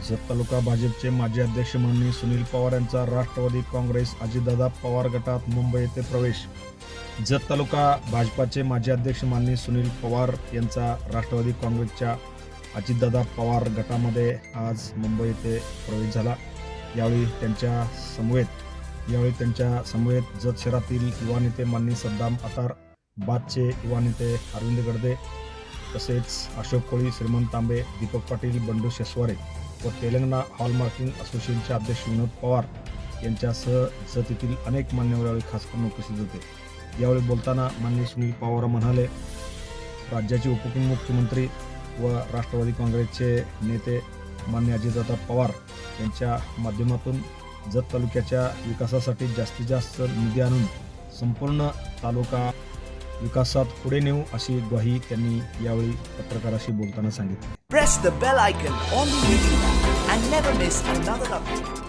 जत तालुका भाजपचे माजी अध्यक्ष माननीय सुनील पवार यांचा राष्ट्रवादी काँग्रेस अजितदादा पवार गटात मुंबई येथे प्रवेश. जत तालुका भाजपाचे माजी अध्यक्ष माननीय सुनील पवार यांचा राष्ट्रवादी काँग्रेसच्या अजितदादा पवार गटामध्ये आज मुंबई येथे प्रवेश झाला. यावेळी त्यांच्या समवेत जत शहरातील युवा नेते माननीय सद्दाम अतार, बादचे युवा नेते अरविंद गडदे, तसेच अशोक कोळी, श्रीमंत तांबे, दीपक पाटील, बंडू शेसवारे व तेलंगणा हॉलमार्किंग असोसिएशनचे अध्यक्ष विनोद पवार यांच्यासह जतीतील अनेक मान्यवर यावेळी खास करून उपस्थित होते. यावेळी बोलताना माननीय सुनील पवार म्हणाले, राज्याचे उपमुख्यमंत्री व राष्ट्रवादी काँग्रेसचे नेते माननीय अजितदादा पवार यांच्या माध्यमातून जत तालुक्याच्या विकासासाठी जास्तीत जास्त निधी आणून संपूर्ण तालुका विकासात पुढे नेऊ अशी ग्वाही त्यांनी यावेळी पत्रकाराशी बोलताना सांगितली. Press the bell icon on the YouTube app and never miss another update.